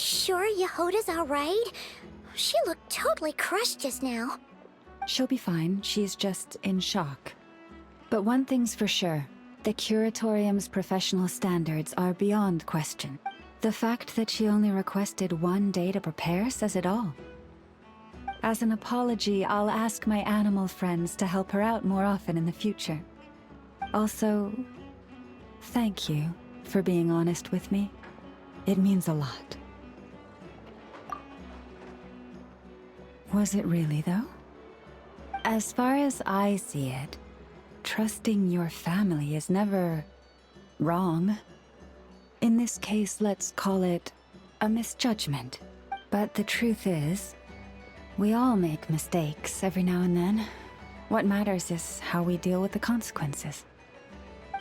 sure Yehoda's alright? She looked totally crushed just now. She'll be fine. She's just in shock. But one thing's for sure. The Curatorium's professional standards are beyond question. The fact that she only requested 1 day to prepare says it all. As an apology, I'll ask my animal friends to help her out more often in the future. Also, thank you for being honest with me. It means a lot. Was it really, though? As far as I see it, trusting your family is never wrong. In this case, let's call it a misjudgment. But the truth is, we all make mistakes every now and then. What matters is how we deal with the consequences.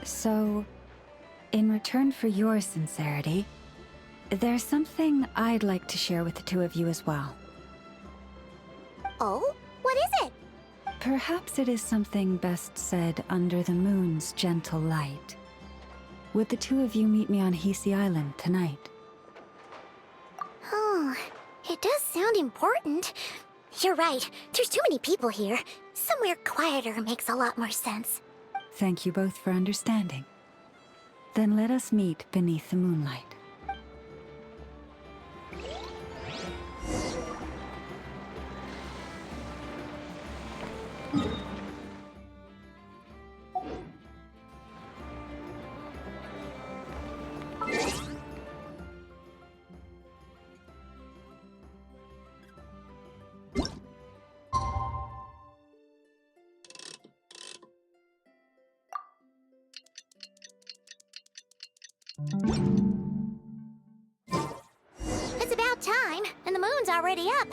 So, in return for your sincerity, there's something I'd like to share with the two of you as well. Oh? What is it? Perhaps it is something best said under the moon's gentle light. Would the two of you meet me on Hisi Island tonight? Oh, it does sound important. You're right, there's too many people here. Somewhere quieter makes a lot more sense. Thank you both for understanding. Then let us meet beneath the moonlight. It's about time, and the moon's already up.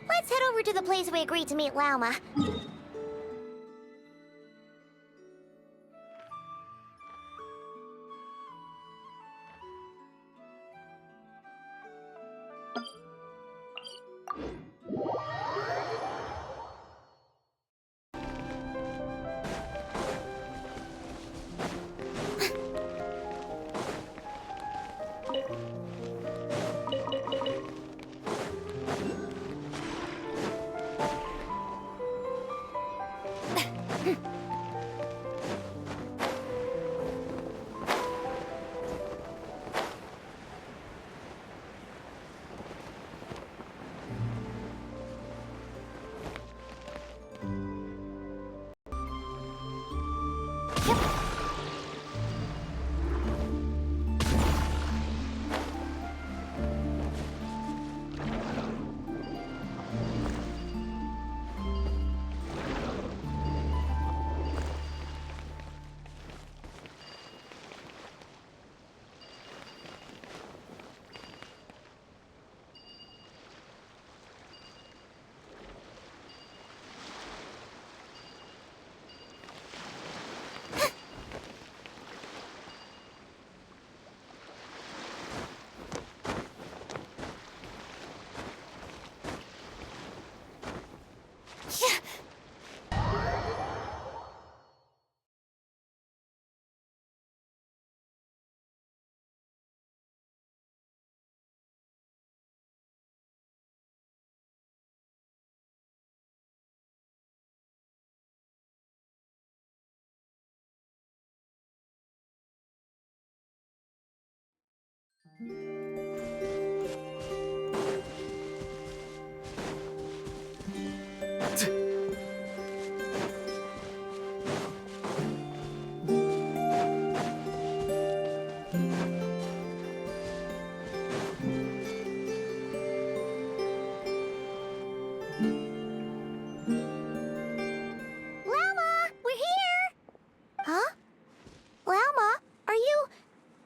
Let's head over to the place we agreed to meet Lauma.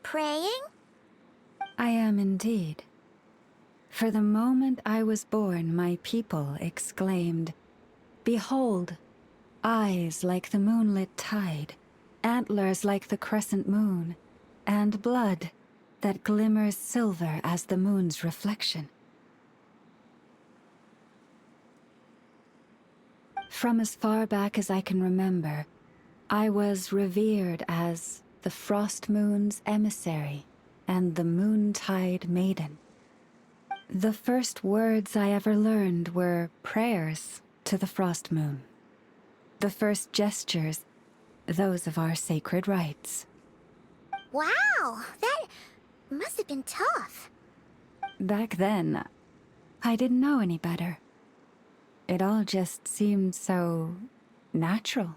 Praying? I am indeed. For the moment I was born, my people exclaimed, "Behold, eyes like the moonlit tide, antlers like the crescent moon, and blood that glimmers silver as the moon's reflection." From as far back as I can remember, I was revered as the Frost Moon's emissary and the Moontide Maiden. The first words I ever learned were prayers to the Frost Moon. The first gestures, those of our sacred rites. Wow, that must have been tough. Back then, I didn't know any better. It all just seemed so natural.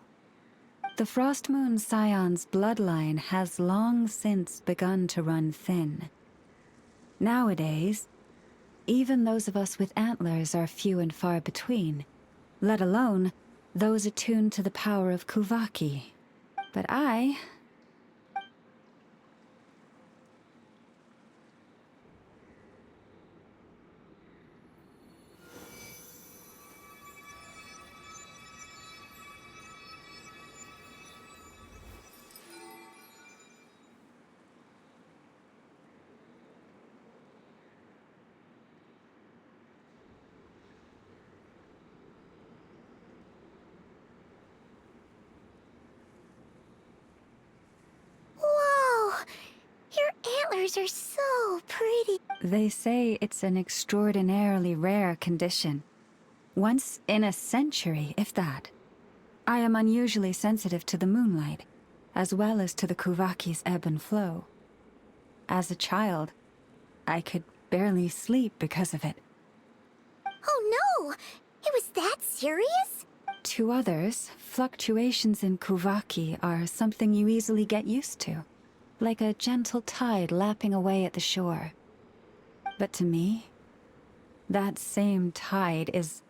The Frost Moon Scion's bloodline has long since begun to run thin. Nowadays, even those of us with antlers are few and far between, let alone those attuned to the power of Kuvaki. But I... Whoa, your antlers are so pretty. They say it's an extraordinarily rare condition. Once in a century, if that. I am unusually sensitive to the moonlight, as well as to the Kuvaki's ebb and flow. As a child, I could barely sleep because of it. Oh no! It was that serious? To others, fluctuations in Kuvaki are something you easily get used to, like a gentle tide lapping away at the shore. But to me, that same tide is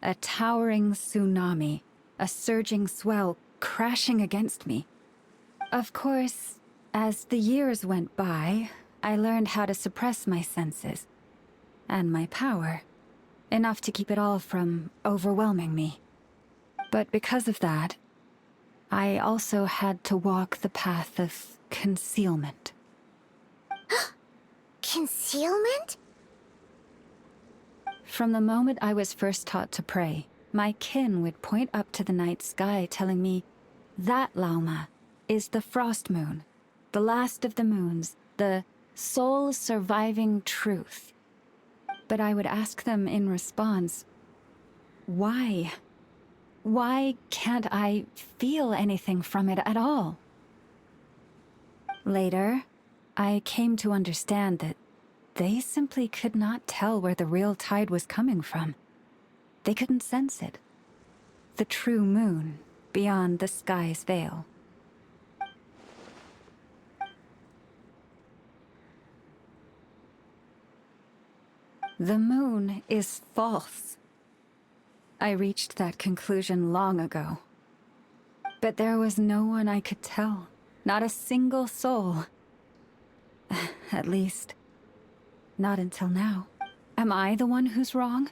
a towering tsunami, a surging swell crashing against me. Of course, as the years went by, I learned how to suppress my senses and my power, enough to keep it all from overwhelming me. But because of that, I also had to walk the path of concealment. Concealment? From the moment I was first taught to pray, my kin would point up to the night sky telling me, that Lauma is the Frost Moon, the last of the moons, the sole surviving truth. But I would ask them in response, why? Why can't I feel anything from it at all? Later, I came to understand that they simply could not tell where the real tide was coming from. They couldn't sense it. The true moon, beyond the sky's veil. The moon is false. I reached that conclusion long ago. But there was no one I could tell. Not a single soul. At least, not until now. Am I the one who's wrong?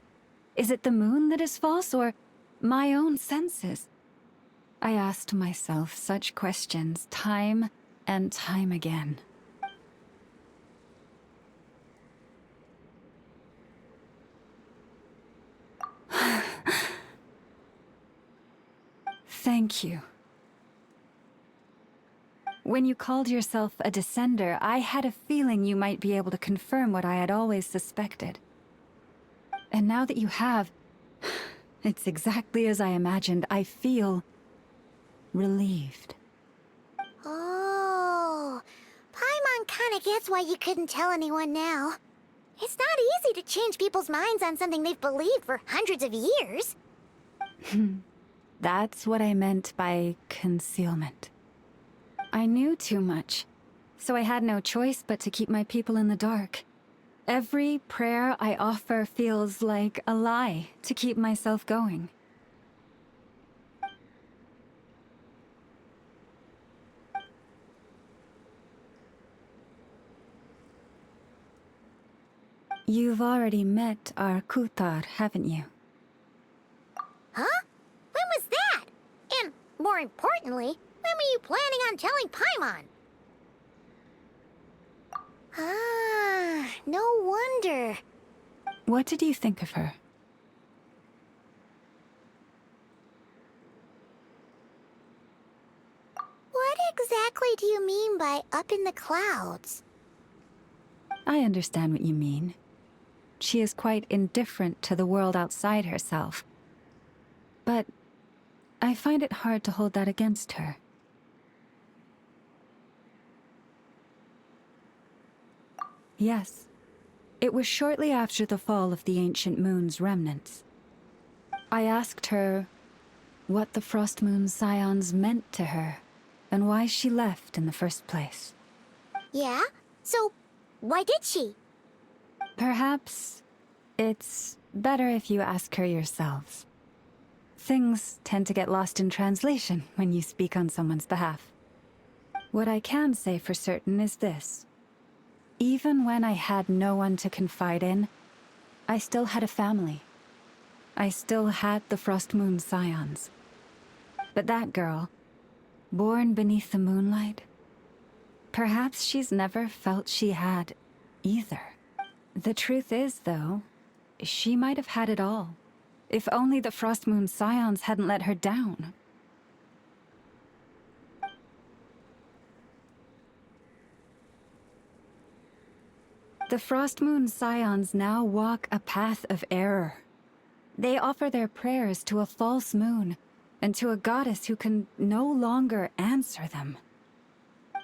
Is it the moon that is false, or my own senses? I asked myself such questions time and time again. Thank you. When you called yourself a Descender, I had a feeling you might be able to confirm what I had always suspected. And now that you have, it's exactly as I imagined. I feel relieved. Oh, Paimon kinda gets why you couldn't tell anyone now. It's not easy to change people's minds on something they've believed for hundreds of years. That's what I meant by concealment. I knew too much, so I had no choice but to keep my people in the dark. Every prayer I offer feels like a lie to keep myself going. You've already met our Kutar, haven't you? Huh? When was that? And, more importantly, when were you planning on telling Paimon? Ah, no wonder. What did you think of her? What exactly do you mean by up in the clouds? I understand what you mean. she is quite indifferent to the world outside herself. But I find it hard to hold that against her. Yes, it was shortly after the fall of the ancient moon's remnants. I asked her what the Frost Moon Scions meant to her, and why she left in the first place. Yeah? So, why did she? Perhaps it's better if you ask her yourselves. Things tend to get lost in translation when you speak on someone's behalf. What I can say for certain is this. Even when I had no one to confide in, I still had a family. I still had the Frost Moon Scions. But that girl, born beneath the moonlight, perhaps she's never felt she had either. The truth is, though, she might have had it all, if only the Frost Moon Scions hadn't let her down. The Frost Moon Scions now walk a path of error. They offer their prayers to a false moon, and to a goddess who can no longer answer them.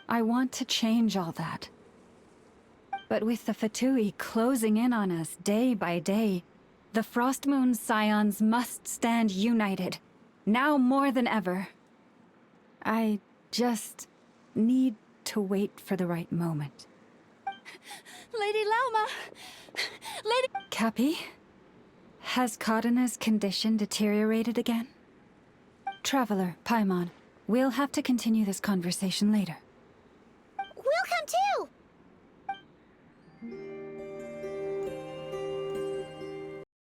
I want to change all that. But with the Fatui closing in on us day by day, the Frost Moon Scions must stand united, now more than ever. I just need to wait for the right moment. Lady Lauma! Lady... Cappy? Has Cardena's condition deteriorated again? Traveler, Paimon, we'll have to continue this conversation later.